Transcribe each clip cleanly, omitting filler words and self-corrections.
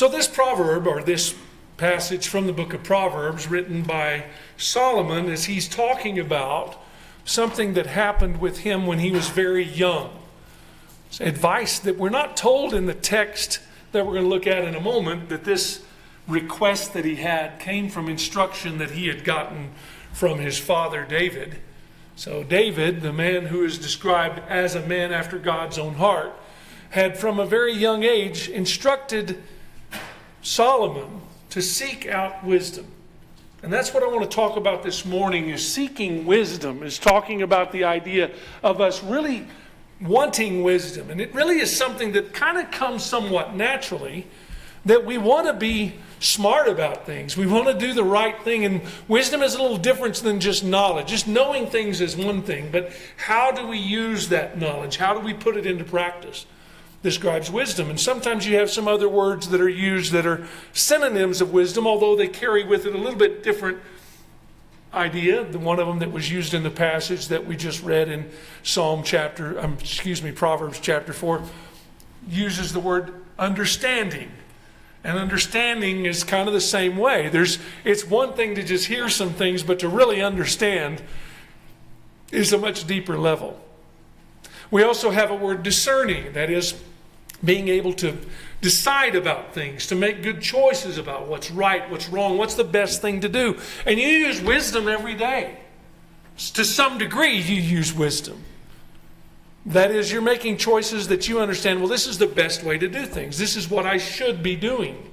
So this proverb, or this passage from the book of Proverbs, written by Solomon, as he's talking about something that happened with him when he was very young. It's advice that we're not told in the text that we're going to look at in a moment, that this request that he had came from instruction that he had gotten from his father David. So David, the man who is described as a man after God's own heart, had from a very young age instructed Solomon to seek out wisdom. And that's what I want to talk about this morning, is seeking wisdom, is talking about the idea of us really wanting wisdom. And it really is something that kind of comes somewhat naturally, that we want to be smart about things. We want to do the right thing. And wisdom is a little different than just knowledge. Just knowing things is one thing, but how do we use that knowledge? How do we put it into practice? Describes wisdom. And sometimes you have some other words that are used that are synonyms of wisdom, although they carry with it a little bit different idea. The one of them that was used in the passage that we just read in Proverbs chapter 4 uses the word understanding. And understanding is kind of the same way. It's one thing to just hear some things, but to really understand is a much deeper level. We also have a word discerning, that is being able to decide about things, to make good choices about what's right, what's wrong, what's the best thing to do. And you use wisdom every day. To some degree, you use wisdom. That is, you're making choices that you understand, well, this is the best way to do things. This is what I should be doing.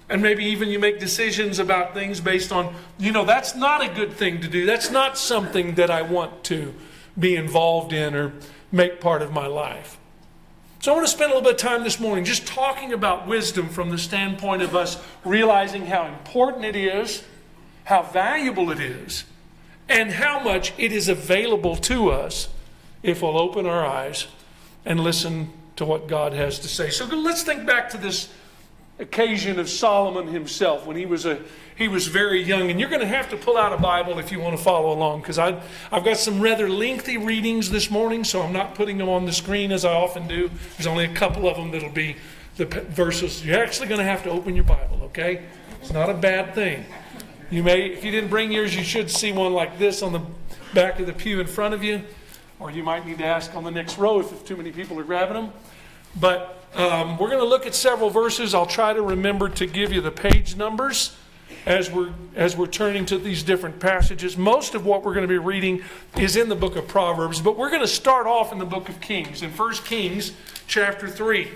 And maybe even you make decisions about things based on, that's not a good thing to do. That's not something that I want to be involved in or make part of my life. So I want to spend a little bit of time this morning just talking about wisdom from the standpoint of us realizing how important it is, how valuable it is, and how much it is available to us if we'll open our eyes and listen to what God has to say. So let's think back to this occasion of Solomon himself when he was very young. And you're going to have to pull out a Bible if you want to follow along, because I've got some rather lengthy readings this morning, so I'm not putting them on the screen as I often do. There's only a couple of them that'll be the verses. You're actually going to have to open your Bible, okay? It's not a bad thing. You may, if you didn't bring yours, you should see one like this on the back of the pew in front of you, or you might need to ask on the next row if too many people are grabbing them. But we're going to look at several verses. I'll try to remember to give you the page numbers as we're turning to these different passages. Most of what we're going to be reading is in the book of Proverbs, but we're going to start off in the book of Kings, in 1 Kings chapter 3.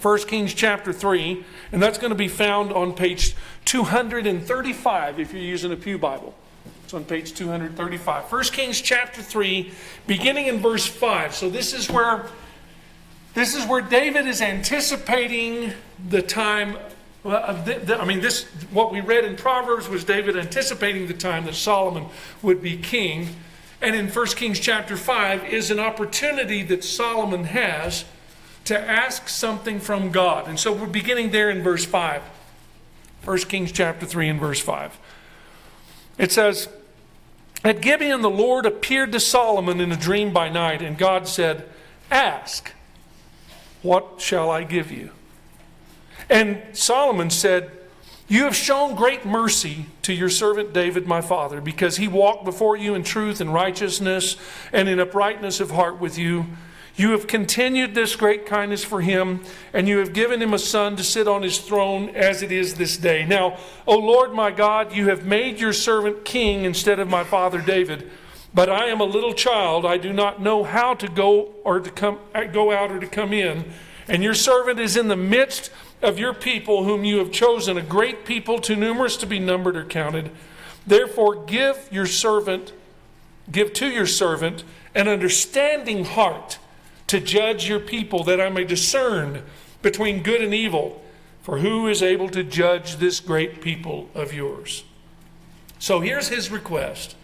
1 Kings chapter 3, and that's going to be found on page 235 if you're using a Pew Bible. It's on page 235. 1 Kings chapter 3, beginning in verse 5. So this is where David is anticipating the time. What we read in Proverbs was David anticipating the time that Solomon would be king. And in 1 Kings chapter 5 is an opportunity that Solomon has to ask something from God. And so we're beginning there in verse 5. 1 Kings chapter 3 and verse 5. It says, "At Gibeon the Lord appeared to Solomon in a dream by night, and God said, 'Ask, what shall I give you?' And Solomon said, 'You have shown great mercy to your servant David my father, because he walked before you in truth and righteousness and in uprightness of heart with you. You have continued this great kindness for him, and you have given him a son to sit on his throne as it is this day. Now, O Lord my God, you have made your servant king instead of my father David. But I am a little child. I do not know how to go out or to come in. And your servant is in the midst of your people, whom you have chosen, a great people, too numerous to be numbered or counted. Therefore, give to your servant an understanding heart to judge your people, that I may discern between good and evil. For who is able to judge this great people of yours?'" So here's his request.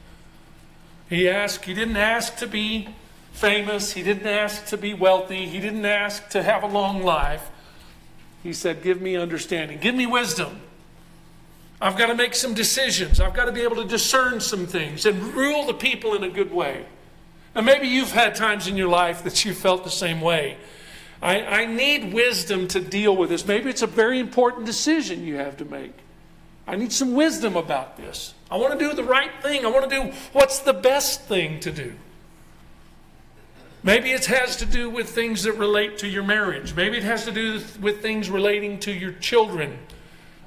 He didn't ask to be famous. He didn't ask to be wealthy. He didn't ask to have a long life. He said, "Give me understanding. Give me wisdom. I've got to make some decisions. I've got to be able to discern some things and rule the people in a good way." Now, maybe you've had times in your life that you felt the same way. I need wisdom to deal with this. Maybe it's a very important decision you have to make. I need some wisdom about this. I want to do the right thing. I want to do what's the best thing to do. Maybe it has to do with things that relate to your marriage. Maybe it has to do with things relating to your children.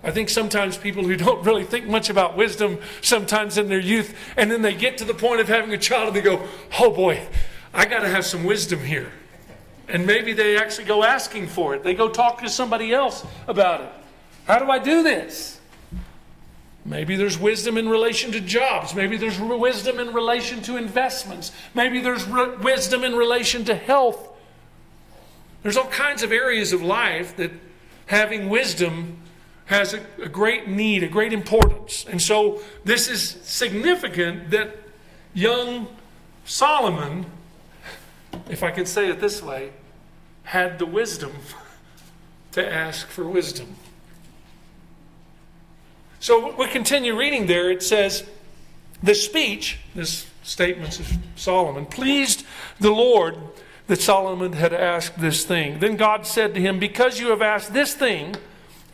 I think sometimes people who don't really think much about wisdom, sometimes in their youth, and then they get to the point of having a child and they go, oh boy, I got to have some wisdom here. And maybe they actually go asking for it. They go talk to somebody else about it. How do I do this? Maybe there's wisdom in relation to jobs. Maybe there's wisdom in relation to investments. Maybe there's wisdom in relation to health. There's all kinds of areas of life that having wisdom has a great need, a great importance. And so this is significant that young Solomon, if I could say it this way, had the wisdom to ask for wisdom. So we continue reading there. It says, the speech, this statement of Solomon, pleased the Lord that Solomon had asked this thing. Then God said to him, because you have asked this thing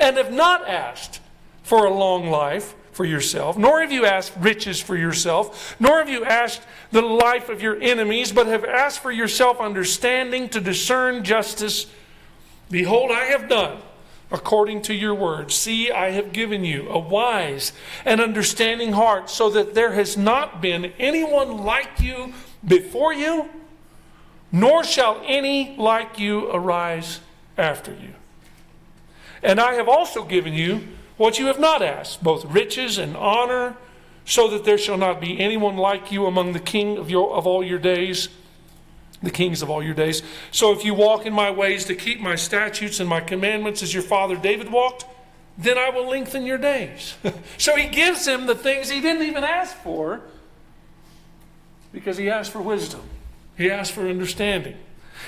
and have not asked for a long life for yourself, nor have you asked riches for yourself, nor have you asked the life of your enemies, but have asked for yourself understanding to discern justice, behold, I have done according to your word. See, I have given you a wise and understanding heart, so that there has not been anyone like you before you, nor shall any like you arise after you. And I have also given you what you have not asked, both riches and honor, so that there shall not be anyone like you among the kings of all your days. So if you walk in my ways to keep my statutes and my commandments as your father David walked, then I will lengthen your days. So he gives him the things he didn't even ask for, because he asked for wisdom. He asked for understanding.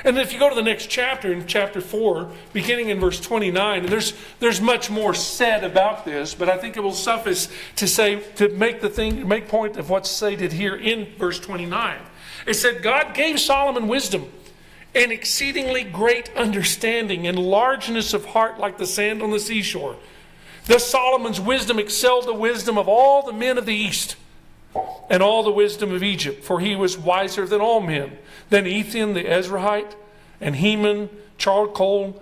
And if you go to the next chapter, in chapter 4, beginning in verse 29, and there's much more said about this, but I think it will suffice to make point of what's stated here in verse 29. It said, God gave Solomon wisdom and exceedingly great understanding and largeness of heart like the sand on the seashore. Thus Solomon's wisdom excelled the wisdom of all the men of the East and all the wisdom of Egypt, for he was wiser than all men, than Ethan the Ezrahite, and Heman, Chalcol,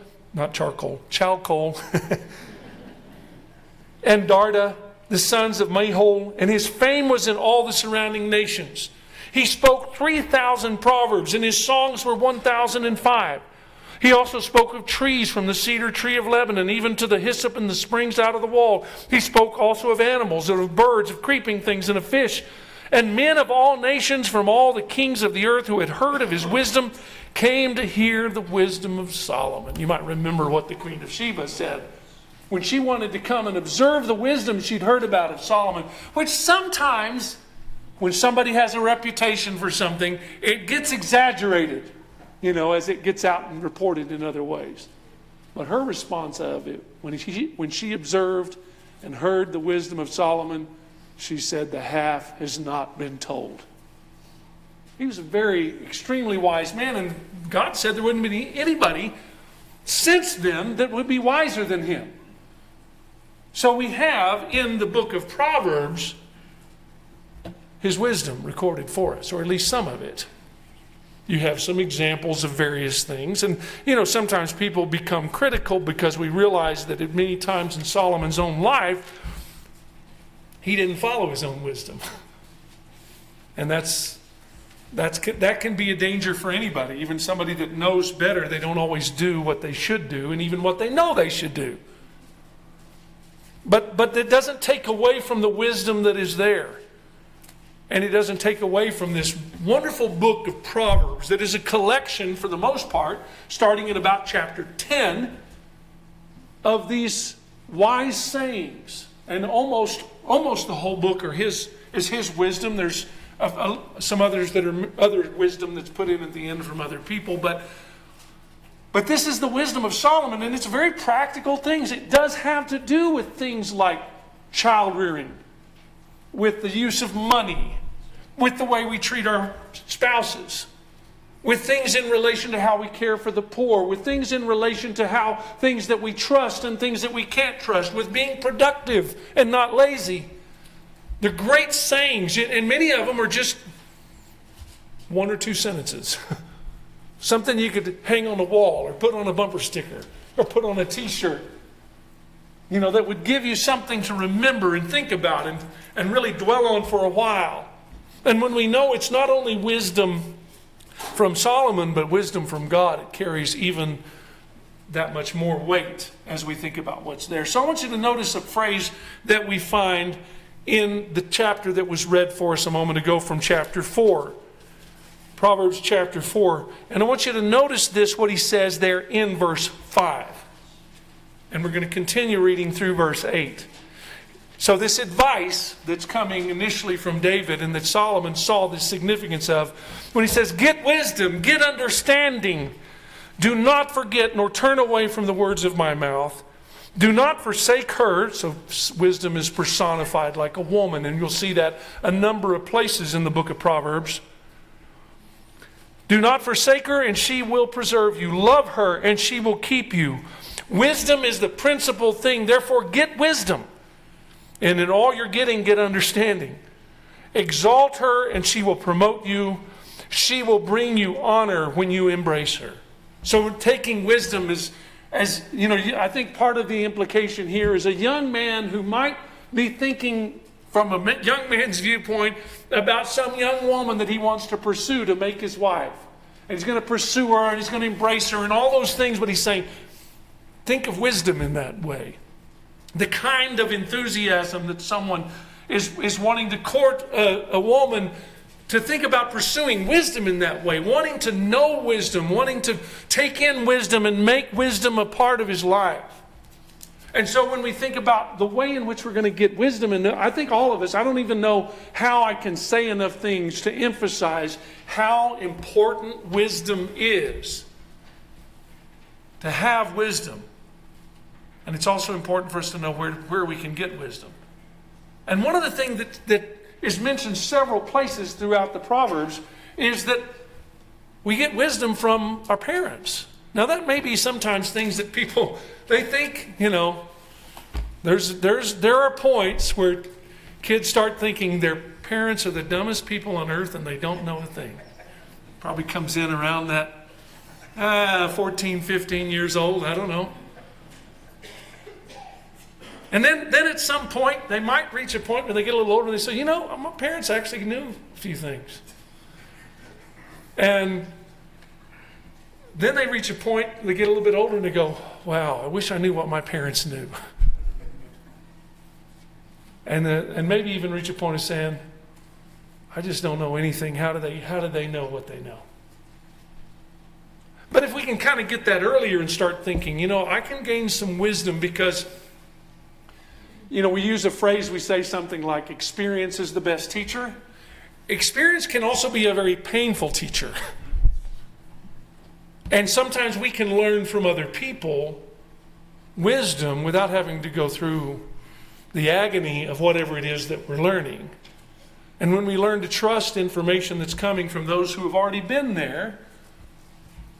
and Darda, the sons of Mahol, and his fame was in all the surrounding nations. He spoke 3,000 proverbs, and his songs were 1,005. He also spoke of trees, from the cedar tree of Lebanon, even to the hyssop and the springs out of the wall. He spoke also of animals, and of birds, of creeping things, and of fish. And men of all nations from all the kings of the earth who had heard of his wisdom came to hear the wisdom of Solomon. You might remember what the Queen of Sheba said when she wanted to come and observe the wisdom she'd heard about of Solomon, which sometimes, when somebody has a reputation for something, it gets exaggerated, as it gets out and reported in other ways. But her response of it, when she observed and heard the wisdom of Solomon, she said, the half has not been told. He was a very extremely wise man, and God said there wouldn't be anybody since then that would be wiser than him. So we have in the book of Proverbs his wisdom recorded for us, or at least some of it. You have some examples of various things. And, sometimes people become critical because we realize that at many times in Solomon's own life, he didn't follow his own wisdom. And that can be a danger for anybody. Even somebody that knows better, they don't always do what they should do, and even what they know they should do. But it doesn't take away from the wisdom that is there. And it doesn't take away from this wonderful book of Proverbs that is a collection, for the most part, starting in about chapter 10, of these wise sayings. And almost the whole book is his wisdom. There's some others that are other wisdom that's put in at the end from other people. But this is the wisdom of Solomon, and it's very practical things. It does have to do with things like child rearing, with the use of money, with the way we treat our spouses, with things in relation to how we care for the poor, with things in relation to how things that we trust and things that we can't trust, with being productive and not lazy. They're great sayings, and many of them are just one or two sentences. Something you could hang on the wall or put on a bumper sticker or put on a t-shirt. That would give you something to remember and think about and really dwell on for a while. And when we know it's not only wisdom from Solomon, but wisdom from God, it carries even that much more weight as we think about what's there. So I want you to notice a phrase that we find in the chapter that was read for us a moment ago from chapter 4. Proverbs chapter 4. And I want you to notice this, what he says there in verse 5. And we're going to continue reading through verse 8. So this advice that's coming initially from David and that Solomon saw the significance of, when he says, get wisdom, get understanding. Do not forget nor turn away from the words of my mouth. Do not forsake her. So wisdom is personified like a woman, and you'll see that a number of places in the book of Proverbs. Do not forsake her, and she will preserve you. Love her, and she will keep you. Wisdom is the principal thing. Therefore, get wisdom. And in all you're getting, get understanding. Exalt her, and she will promote you. She will bring you honor when you embrace her. So taking wisdom is, I think part of the implication here is a young man who might be thinking from a young man's viewpoint about some young woman that he wants to pursue to make his wife. And he's going to pursue her, and he's going to embrace her, and all those things. But he's saying, think of wisdom in that way. The kind of enthusiasm that someone is wanting to court a woman, to think about pursuing wisdom in that way, wanting to know wisdom, wanting to take in wisdom and make wisdom a part of his life. And so when we think about the way in which we're going to get wisdom, and I think all of us, I don't even know how I can say enough things to emphasize how important wisdom is. To have wisdom. And it's also important for us to know where we can get wisdom. And one of the things that is mentioned several places throughout the Proverbs is that we get wisdom from our parents. Now that may be sometimes things that people, they think, there are points where kids start thinking their parents are the dumbest people on earth and they don't know a thing. Probably comes in around that 14, 15 years old, I don't know. And then at some point, they might reach a point where they get a little older and they say, my parents actually knew a few things. And then they reach a point, they get a little bit older and they go, wow, I wish I knew what my parents knew. And maybe even reach a point of saying, I just don't know anything. How do they know what they know? But if we can kind of get that earlier and start thinking, I can gain some wisdom because we use a phrase, we say something like, experience is the best teacher. Experience can also be a very painful teacher. And sometimes we can learn from other people wisdom without having to go through the agony of whatever it is that we're learning. And when we learn to trust information that's coming from those who have already been there,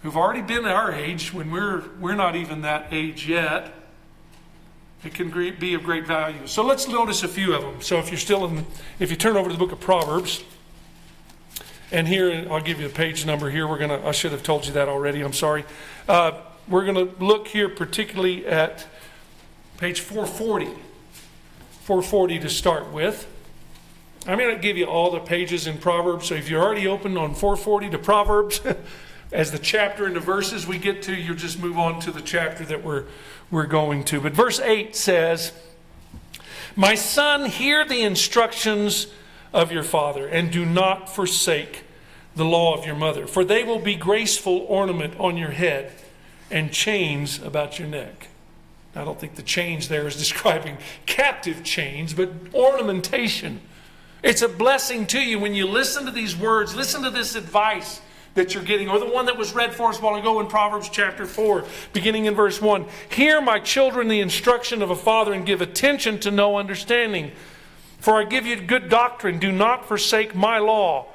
who've already been our age when we're not even that age yet, it can be of great value. So let's notice a few of them. So if you turn over to the book of Proverbs, and here I'll give you a page number here. I should have told you that already. I'm sorry. We're going to look here particularly at page 440. 440 to start with. I'm going to give you all the pages in Proverbs. So if you're already open on 440 to Proverbs, as the chapter and the verses we get to, you'll just move on to the chapter that we're going to. But verse 8 says, my son, hear the instructions of your father, and do not forsake the law of your mother, for they will be graceful ornament on your head and chains about your neck. I don't think the chains there is describing captive chains, but ornamentation. It's a blessing to you when you listen to these words, listen to this advice that you're getting, or the one that was read for us a while ago in Proverbs chapter 4, beginning in verse 1. Hear, my children, the instruction of a father, and give attention to know understanding. For I give you good doctrine. Do not forsake my law,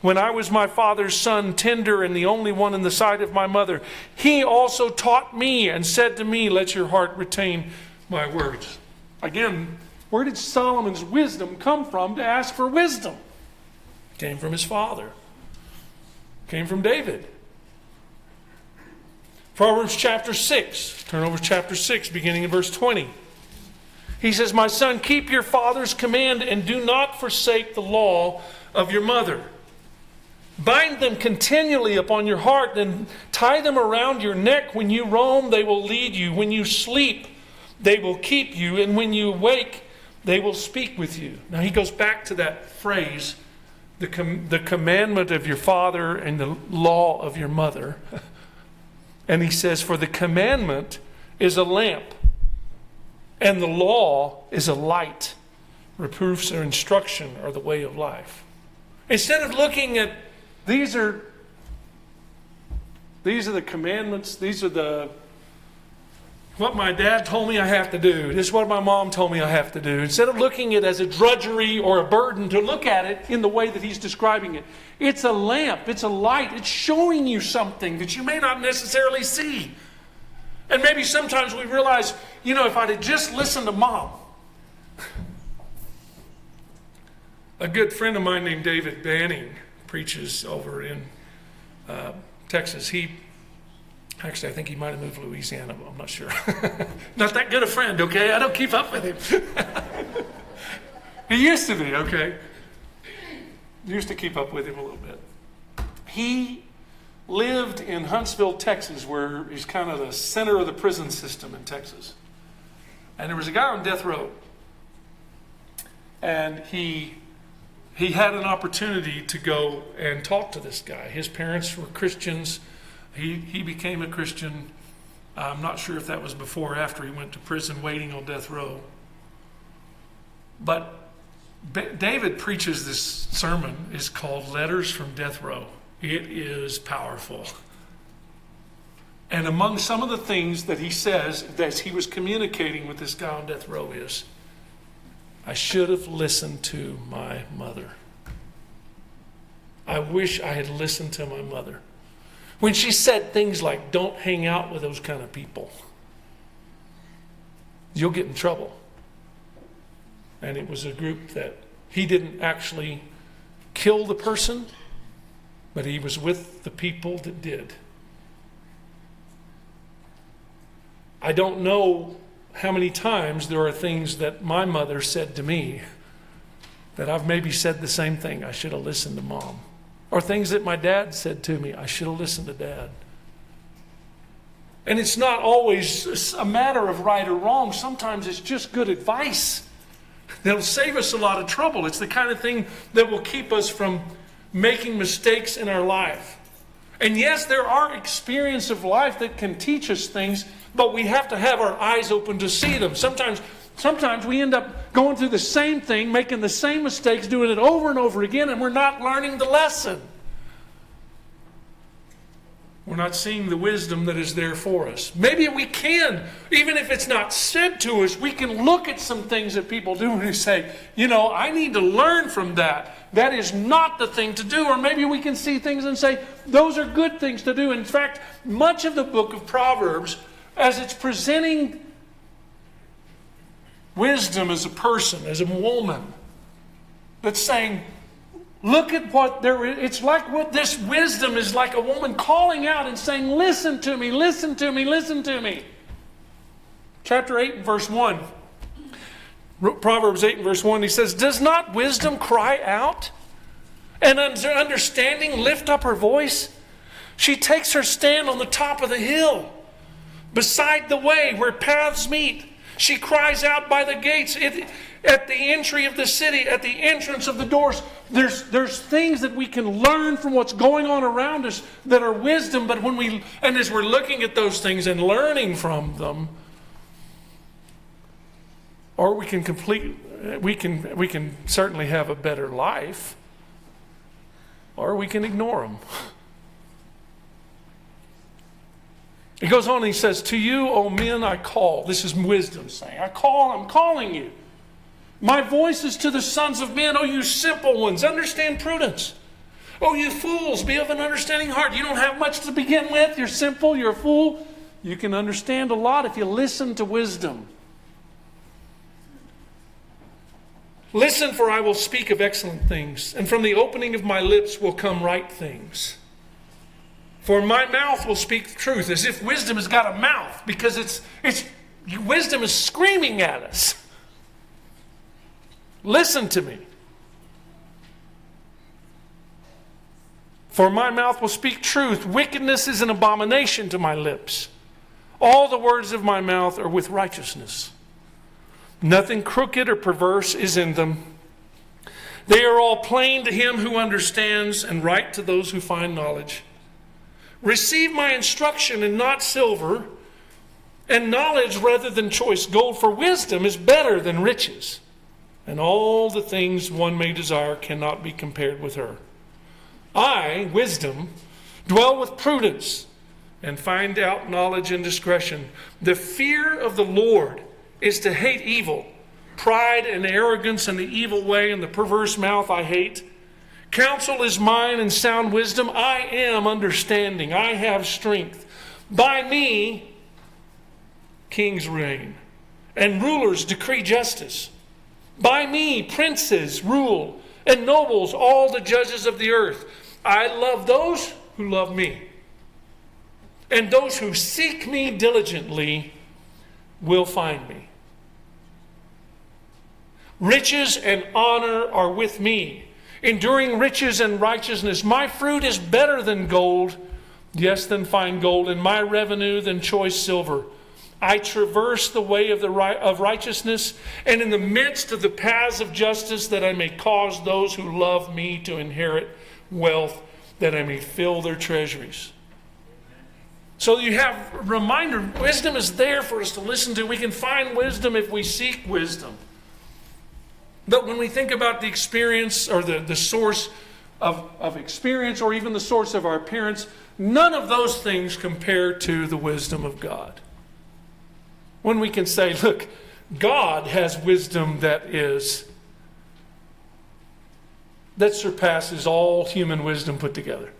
when I was my father's son, tender and the only one in the sight of my mother, he also taught me and said to me, let your heart retain my words. Again, where did Solomon's wisdom come from to ask for wisdom? It came from his father. It came from David. Proverbs chapter 6. Turn over to chapter 6, beginning in verse 20. He says, my son, keep your father's command and do not forsake the law of your mother. Bind them continually upon your heart and tie them around your neck. When you roam, they will lead you. When you sleep, they will keep you. And when you awake, they will speak with you. Now he goes back to that phrase, the commandment of your father and the law of your mother. And he says, for the commandment is a lamp, and the law is a light. Reproofs or instruction are the way of life. Instead of looking at these are the commandments, these are what my dad told me I have to do. This is what my mom told me I have to do. Instead of looking at it as a drudgery or a burden, to look at it in the way that he's describing it. It's a lamp, it's a light, it's showing you something that you may not necessarily see. And maybe sometimes we realize, if I'd have just listened to Mom. A good friend of mine named David Banning preaches over in Texas. Actually, I think he might have moved to Louisiana, but I'm not sure. Not that good a friend, okay? I don't keep up with him. He used to be, okay? Used to keep up with him a little bit. He lived in Huntsville, Texas, where he's kind of the center of the prison system in Texas. And there was a guy on death row. And he had an opportunity to go and talk to this guy. His parents were Christians. He became a Christian. I'm not sure if that was before or after he went to prison waiting on death row. But David preaches this sermon. It's called Letters from Death Row. It is powerful. And among some of the things that he says as he was communicating with this guy on death row is, I should have listened to my mother. I wish I had listened to my mother. When she said things like, don't hang out with those kind of people. You'll get in trouble. And it was a group that he didn't actually kill the person, but he was with the people that did. I don't know how many times there are things that my mother said to me that I've maybe said the same thing. I should have listened to Mom. Or things that my dad said to me. I should have listened to Dad. And it's not always a matter of right or wrong. Sometimes it's just good advice that'll save us a lot of trouble. It's the kind of thing that will keep us from making mistakes in our life. And yes, there are experiences of life that can teach us things, but we have to have our eyes open to see them. Sometimes we end up going through the same thing, making the same mistakes, doing it over and over again, and we're not learning the lesson. We're not seeing the wisdom that is there for us. Maybe we can, even if it's not said to us, we can look at some things that people do and we say, I need to learn from that. That is not the thing to do. Or maybe we can see things and say, those are good things to do. In fact, much of the book of Proverbs, as it's presenting wisdom as a person, as a woman, that's saying, look at what there is. It's like what this wisdom is like, a woman calling out and saying, listen to me, listen to me, listen to me. Chapter 8 and verse 1. Proverbs 8 and verse 1, he says, does not wisdom cry out? And understanding lift up her voice? She takes her stand on the top of the hill, beside the way where paths meet. She cries out by the gates, at the entry of the city, at the entrance of the doors. There's things that we can learn from what's going on around us that are wisdom, but as we're looking at those things and learning from them, or we can certainly have a better life, or we can ignore them. He goes on and he says, to you, O men, I call. This is wisdom saying, I'm calling you. My voice is to the sons of men, O you simple ones, understand prudence. Oh, you fools, be of an understanding heart. You don't have much to begin with. You're simple. You're a fool. You can understand a lot if you listen to wisdom. Listen, for I will speak of excellent things, and from the opening of my lips will come right things. For my mouth will speak truth, as if wisdom has got a mouth, because it's wisdom is screaming at us. Listen to me. For my mouth will speak truth. Wickedness is an abomination to my lips. All the words of my mouth are with righteousness. Nothing crooked or perverse is in them. They are all plain to him who understands, and right to those who find knowledge. Receive my instruction and not silver, and knowledge rather than choice gold, for wisdom is better than riches, and all the things one may desire cannot be compared with her. I, wisdom, dwell with prudence, and find out knowledge and discretion. The fear of the Lord is to hate evil. Pride and arrogance and the evil way and the perverse mouth I hate. Counsel is mine and sound wisdom. I am understanding. I have strength. By me, kings reign, and rulers decree justice. By me, princes rule, and nobles, all the judges of the earth. I love those who love me, and those who seek me diligently will find me. Riches and honor are with me, enduring riches and righteousness. My fruit is better than gold, yes, than fine gold, and my revenue than choice silver. I traverse the way of righteousness, and in the midst of the paths of justice, that I may cause those who love me to inherit wealth, that I may fill their treasuries. So you have a reminder, wisdom is there for us to listen to. We can find wisdom if we seek wisdom. But when we think about the experience or the source of experience, or even the source of our appearance, none of those things compare to the wisdom of God. When we can say, look, God has wisdom that surpasses all human wisdom put together.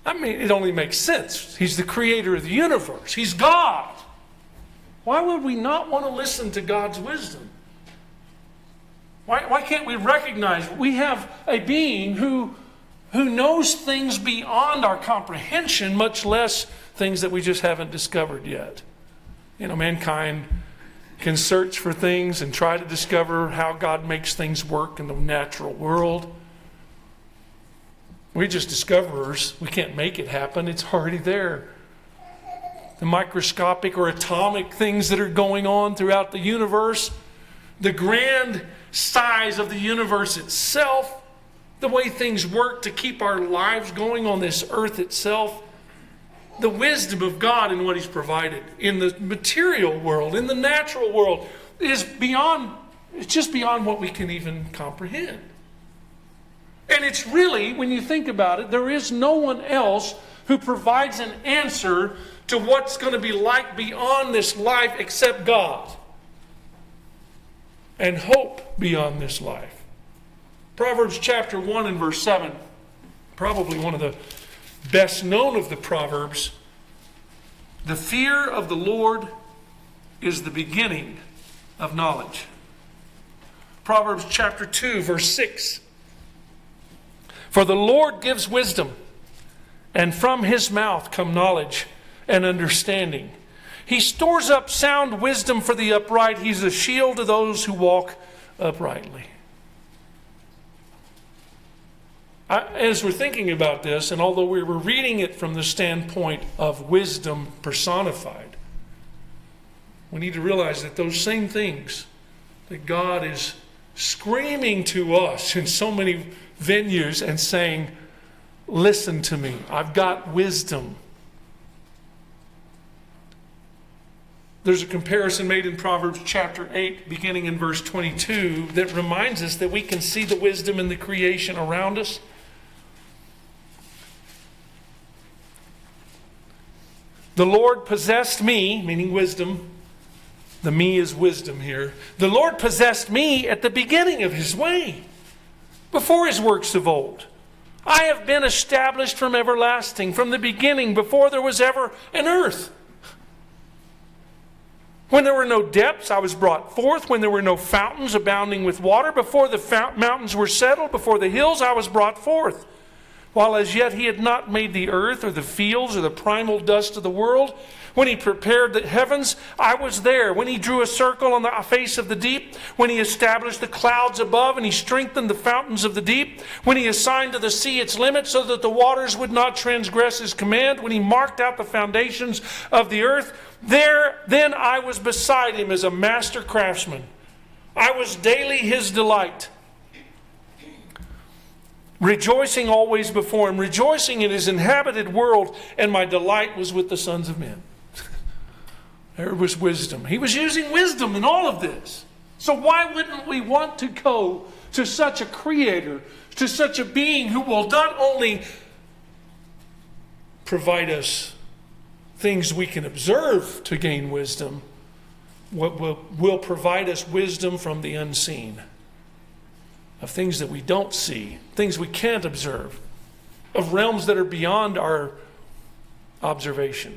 I mean, it only makes sense. He's the creator of the universe. He's God. Why would we not want to listen to God's wisdom? Why can't we recognize we have a being who knows things beyond our comprehension, much less things that we just haven't discovered yet? You know, mankind can search for things and try to discover how God makes things work in the natural world. We're just discoverers. We can't make it happen. It's already there. The microscopic or atomic things that are going on throughout the universe, the grand size of the universe itself, the way things work to keep our lives going on this earth itself, the wisdom of God in what He's provided in the material world, in the natural world, is beyond, it's just beyond what we can even comprehend. And it's really, when you think about it, there is no one else who provides an answer to what's going to be like beyond this life except God. And hope beyond this life. Proverbs chapter 1 and verse 7, probably one of the best known of the Proverbs. The fear of the Lord is the beginning of knowledge. Proverbs chapter 2 verse 6. For the Lord gives wisdom, and from His mouth come knowledge and understanding. He stores up sound wisdom for the upright. He's a shield to those who walk uprightly. As we're thinking about this, and although we were reading it from the standpoint of wisdom personified, we need to realize that those same things that God is screaming to us in so many venues and saying, listen to me, I've got wisdom. There's a comparison made in Proverbs chapter 8, beginning in verse 22, that reminds us that we can see the wisdom in the creation around us. The Lord possessed me, meaning wisdom. The me is wisdom here. The Lord possessed me at the beginning of His way, before his works of old. I have been established from everlasting, from the beginning, before there was ever an earth. When there were no depths, I was brought forth. When there were no fountains abounding with water, before the mountains were settled, before the hills, I was brought forth. While as yet he had not made the earth or the fields or the primal dust of the world, when he prepared the heavens, I was there. When he drew a circle on the face of the deep, when he established the clouds above and he strengthened the fountains of the deep, when he assigned to the sea its limits so that the waters would not transgress his command, when he marked out the foundations of the earth, then I was beside him as a master craftsman. I was daily his delight, rejoicing always before him, rejoicing in his inhabited world, and my delight was with the sons of men. There was wisdom. He was using wisdom in all of this. So why wouldn't we want to go to such a creator, to such a being who will not only provide us things we can observe to gain wisdom, will provide us wisdom from the unseen, of things that we don't see, things we can't observe, of realms that are beyond our observation.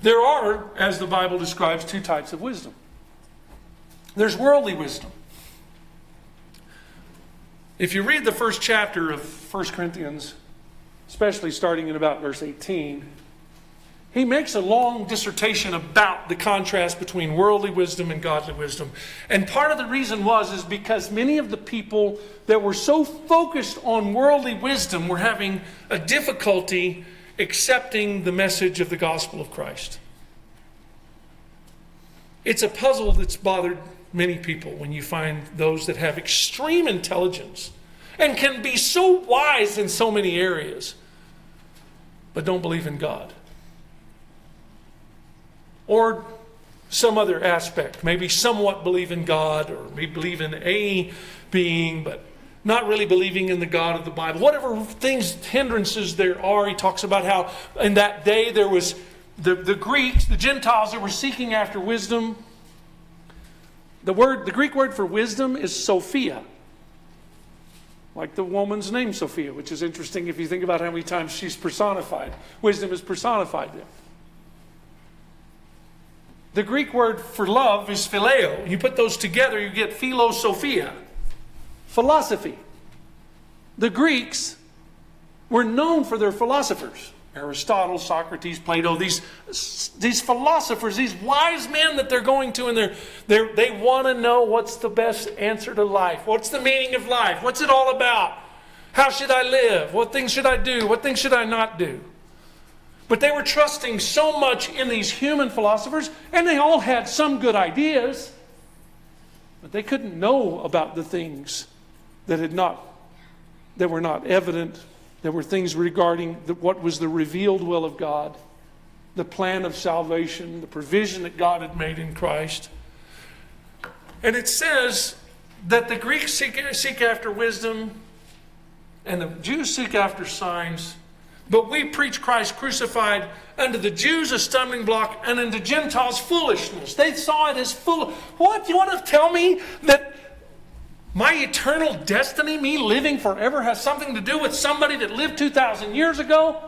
There are, as the Bible describes, two types of wisdom. There's worldly wisdom. If you read the first chapter of 1 Corinthians, especially starting in about verse 18, he makes a long dissertation about the contrast between worldly wisdom and godly wisdom. And part of the reason is because many of the people that were so focused on worldly wisdom were having a difficulty accepting the message of the gospel of Christ. It's a puzzle that's bothered many people when you find those that have extreme intelligence and can be so wise in so many areas, but don't believe in God. Or some other aspect, maybe somewhat believe in God, or maybe believe in a being, but not really believing in the God of the Bible. Whatever hindrances there are, he talks about how in that day there was the Greeks, the Gentiles that were seeking after wisdom. The Greek word for wisdom is Sophia. Like the woman's name, Sophia, which is interesting if you think about how many times she's personified. Wisdom is personified there. The Greek word for love is phileo. You put those together, you get philosophia. Philosophy. The Greeks were known for their philosophers. Aristotle, Socrates, Plato, these philosophers, these wise men that they're going to, and they want to know what's the best answer to life. What's the meaning of life? What's it all about? How should I live? What things should I do? What things should I not do? But they were trusting so much in these human philosophers, and they all had some good ideas, but they couldn't know about the things that were not evident. There were things regarding what was the revealed will of God, the plan of salvation, the provision that God had made in Christ. And it says that the Greeks seek after wisdom and the Jews seek after signs, but we preach Christ crucified, unto the Jews a stumbling block, and unto Gentiles foolishness. They saw it as full. What? You want to tell me that my eternal destiny, me living forever, has something to do with somebody that lived 2,000 years ago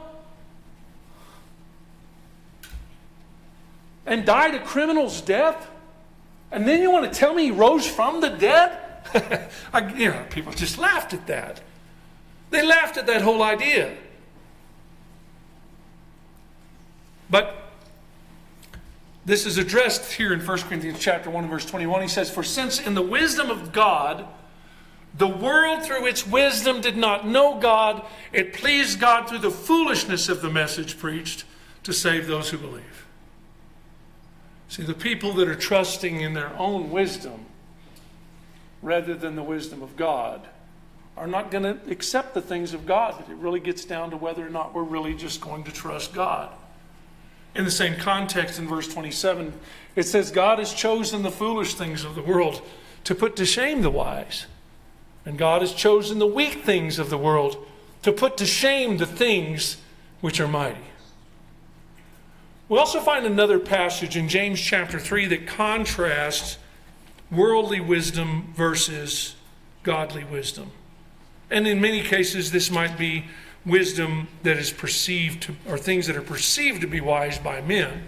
and died a criminal's death? And then you want to tell me he rose from the dead? People just laughed at that. They laughed at that whole idea. But this is addressed here in 1 Corinthians chapter 1 and verse 21. He says, "For since in the wisdom of God, the world through its wisdom did not know God, it pleased God through the foolishness of the message preached to save those who believe." See, the people that are trusting in their own wisdom rather than the wisdom of God are not going to accept the things of God. But it really gets down to whether or not we're really just going to trust God. In the same context, in verse 27, it says, "God has chosen the foolish things of the world to put to shame the wise. And God has chosen the weak things of the world to put to shame the things which are mighty." We also find another passage in James chapter 3 that contrasts worldly wisdom versus godly wisdom. And in many cases, this might be wisdom that is perceived to, or things that are perceived to be wise by men.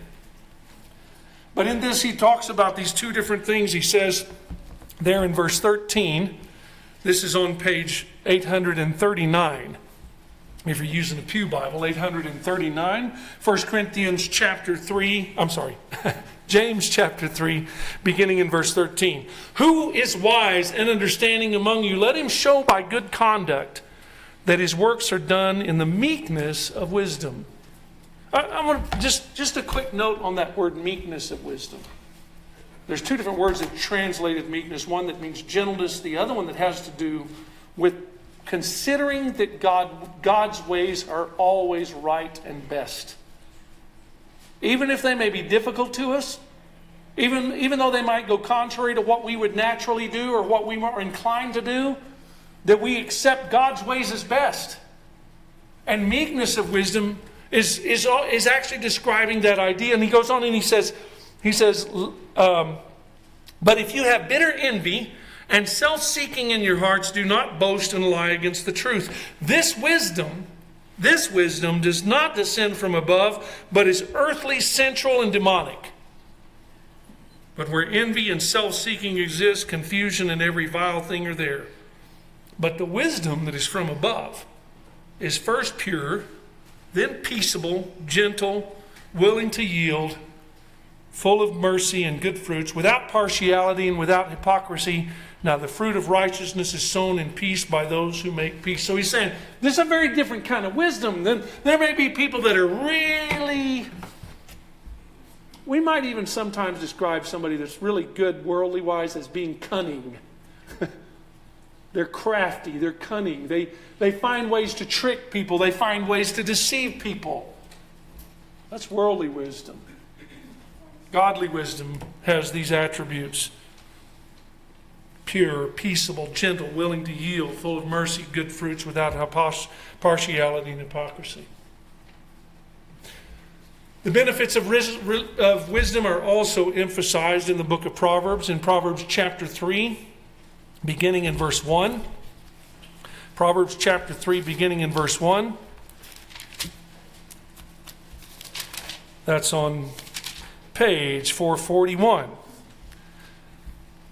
But in this, he talks about these two different things. He says there in verse 13, this is on page 839. If you're using a Pew Bible, 839, 1 Corinthians chapter 3, James chapter 3, beginning in verse 13. Who is wise and understanding among you? Let him show by good conduct that his works are done in the meekness of wisdom. I want to just a quick note on that word meekness of wisdom. There's two different words that translated meekness. One that means gentleness, the other one that has to do with considering that God's ways are always right and best. Even if they may be difficult to us, even though they might go contrary to what we would naturally do or what we are inclined to do, that we accept God's ways as best. And meekness of wisdom is actually describing that idea. And he goes on and he says, but if you have bitter envy and self-seeking in your hearts, do not boast and lie against the truth. This wisdom does not descend from above, but is earthly, sensual, and demonic. But where envy and self-seeking exist, confusion and every vile thing are there. But the wisdom that is from above is first pure, then peaceable, gentle, willing to yield, full of mercy and good fruits, without partiality and without hypocrisy. Now the fruit of righteousness is sown in peace by those who make peace. So he's saying this is a very different kind of wisdom. Then there may be people that are really, we might even sometimes describe somebody that's really good worldly wise as being cunning. They're crafty, they're cunning. They find ways to trick people. They find ways to deceive people. That's worldly wisdom. Godly wisdom has these attributes. Pure, peaceable, gentle, willing to yield, full of mercy, good fruits, without partiality and hypocrisy. The benefits of wisdom are also emphasized in the book of Proverbs. In Proverbs chapter 3, beginning in verse 1. Proverbs chapter 3, beginning in verse 1. That's on page 441.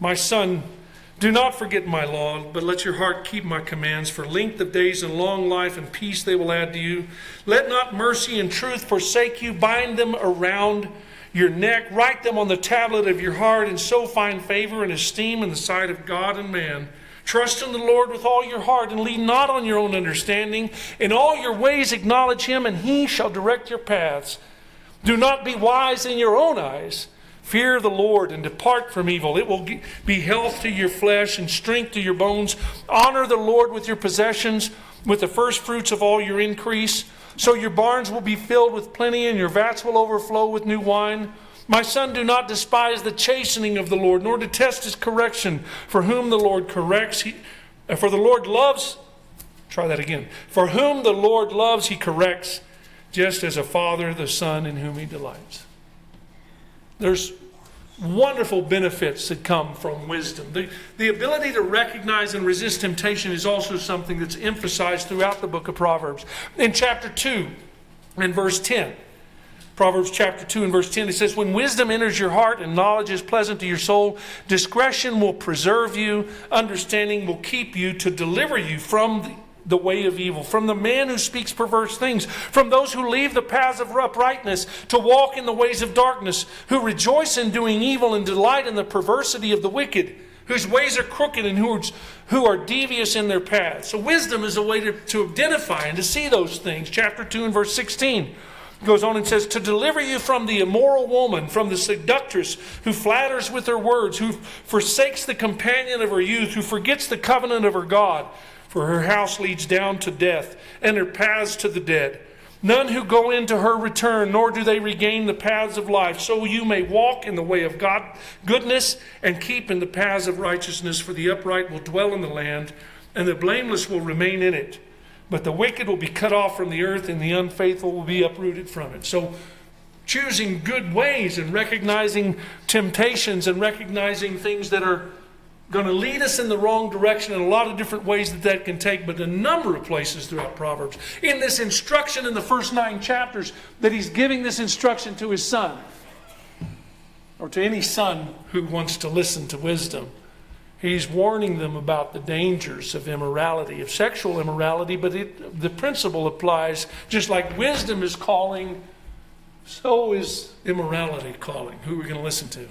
My son, do not forget my law, but let your heart keep my commands. For length of days and long life and peace they will add to you. Let not mercy and truth forsake you. Bind them around your neck. Write them on the tablet of your heart, and so find favor and esteem in the sight of God and man. Trust in the Lord with all your heart, and lean not on your own understanding. In all your ways acknowledge him, and he shall direct your paths. Do not be wise in your own eyes. Fear the Lord and depart from evil. It will be health to your flesh and strength to your bones. Honor the Lord with your possessions, with the first fruits of all your increase. So your barns will be filled with plenty, and your vats will overflow with new wine. My son, do not despise the chastening of the Lord, nor detest his correction. For whom the Lord corrects, for the Lord loves, try that again. For whom the Lord loves, he corrects, just as a father the son in whom he delights. There's wonderful benefits that come from wisdom. The ability to recognize and resist temptation is also something that's emphasized throughout the book of Proverbs. In chapter 2 and verse 10, Proverbs chapter 2 and verse 10, it says, when wisdom enters your heart and knowledge is pleasant to your soul, discretion will preserve you, understanding will keep you, to deliver you from the way of evil, from the man who speaks perverse things, from those who leave the paths of uprightness to walk in the ways of darkness, who rejoice in doing evil and delight in the perversity of the wicked, whose ways are crooked and who are devious in their paths. So wisdom is a way to identify and to see those things. Chapter 2 and verse 16 goes on and says, to deliver you from the immoral woman, from the seductress who flatters with her words, who forsakes the companion of her youth, who forgets the covenant of her God. For her house leads down to death, and her paths to the dead. None who go into her return, nor do they regain the paths of life. So you may walk in the way of goodness, and keep in the paths of righteousness. For the upright will dwell in the land, and the blameless will remain in it. But the wicked will be cut off from the earth, and the unfaithful will be uprooted from it. So choosing good ways and recognizing temptations and recognizing things that are going to lead us in the wrong direction in a lot of different ways that can take, but a number of places throughout Proverbs. In this instruction in the first 9 chapters, that he's giving this instruction to his son, or to any son who wants to listen to wisdom. He's warning them about the dangers of immorality, of sexual immorality, but the principle applies. Just like wisdom is calling, so is immorality calling. Who are we going to listen to?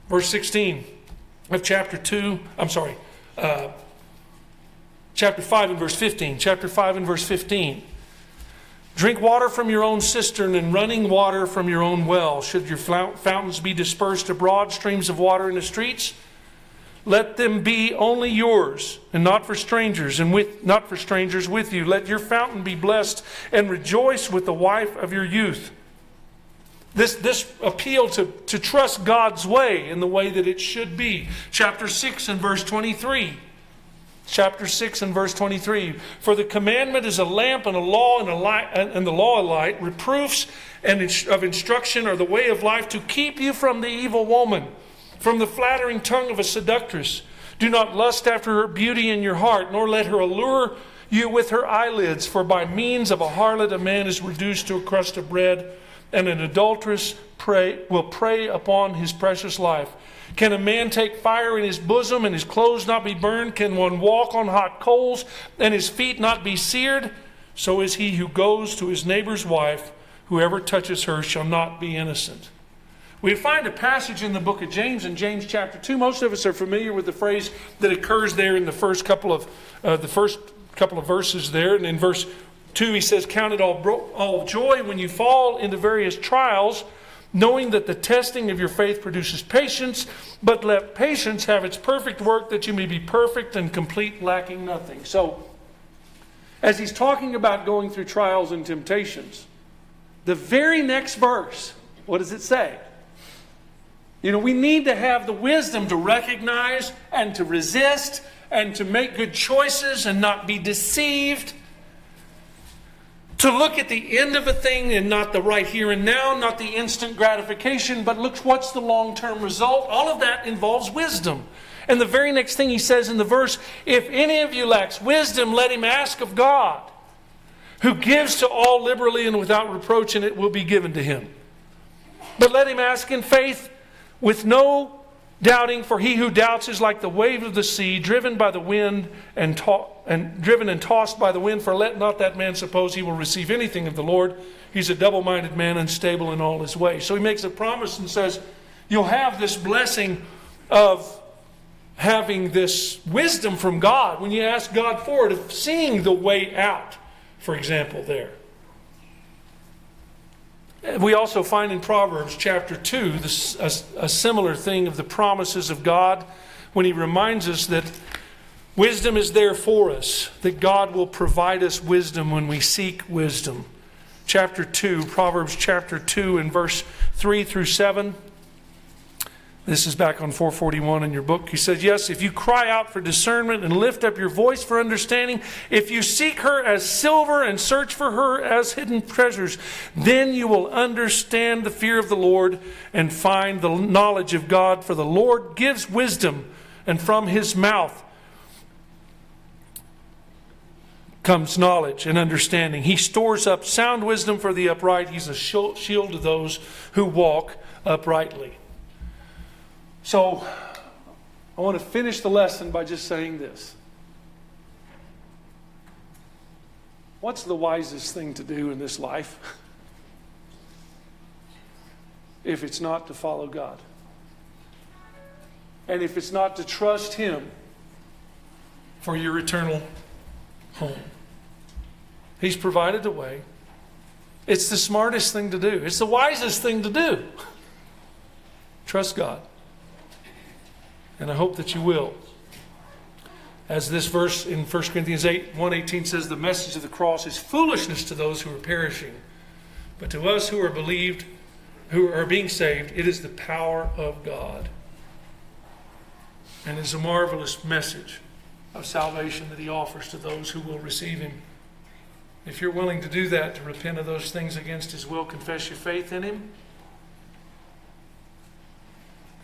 Verse 16 of chapter 5 and verse 15. Chapter 5 and verse 15. Drink water from your own cistern and running water from your own well. Should your fountains be dispersed abroad, streams of water in the streets, let them be only yours and not for strangers, not for strangers with you. Let your fountain be blessed and rejoice with the wife of your youth. This appeal to trust God's way in the way that it should be. Chapter 6 and verse 23. Chapter 6 and verse 23. For the commandment is a lamp and a law and a light, and the law a light. Reproofs and of instruction are the way of life, to keep you from the evil woman, from the flattering tongue of a seductress. Do not lust after her beauty in your heart, nor let her allure you with her eyelids. For by means of a harlot a man is reduced to a crust of bread, and an adulteress will prey upon his precious life. Can a man take fire in his bosom and his clothes not be burned? Can one walk on hot coals and his feet not be seared? So is he who goes to his neighbor's wife. Whoever touches her shall not be innocent. We find a passage in the book of James, in James chapter 2. Most of us are familiar with the phrase that occurs there in the first couple of verses there. And in verse 2 he says, count it all joy when you fall into various trials, knowing that the testing of your faith produces patience, but let patience have its perfect work, that you may be perfect and complete, lacking nothing. So, as he's talking about going through trials and temptations, the very next verse, what does it say? We need to have the wisdom to recognize and to resist and to make good choices and not be deceived. To look at the end of a thing and not the right here and now, not the instant gratification, but look, what's the long-term result? All of that involves wisdom. And the very next thing he says in the verse, if any of you lacks wisdom, let him ask of God, who gives to all liberally and without reproach, and it will be given to him. But let him ask in faith, with no doubting, for he who doubts is like the wave of the sea, driven by the wind and tossed by the wind. For let not that man suppose he will receive anything of the Lord. He's a double-minded man, unstable in all his ways. So he makes a promise and says, you'll have this blessing of having this wisdom from God when you ask God for it, of seeing the way out, for example, there. We also find in Proverbs chapter 2 a similar thing of the promises of God, when he reminds us that wisdom is there for us, that God will provide us wisdom when we seek wisdom. Chapter 2, Proverbs chapter 2 and verse 3 through 7. This is back on 441 in your book. He says, yes, if you cry out for discernment and lift up your voice for understanding, if you seek her as silver and search for her as hidden treasures, then you will understand the fear of the Lord and find the knowledge of God. For the Lord gives wisdom, and from his mouth comes knowledge and understanding. He stores up sound wisdom for the upright. He's a shield to those who walk uprightly. So, I want to finish the lesson by just saying this. What's the wisest thing to do in this life if it's not to follow God? And if it's not to trust him for your eternal home? He's provided a way. It's the smartest thing to do. It's the wisest thing to do. Trust God. And I hope that you will. As this verse in 1 Corinthians 1:18 says, the message of the cross is foolishness to those who are perishing. But to us who are believed, who are being saved, it is the power of God. And it's a marvelous message of salvation that he offers to those who will receive him. If you're willing to do that, to repent of those things against his will, confess your faith in him,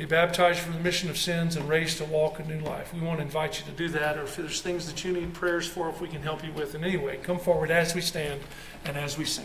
be baptized for the remission of sins, and raised to walk a new life. We want to invite you to do that, or if there's things that you need prayers for, if we can help you with in any way, come forward as we stand and as we sing.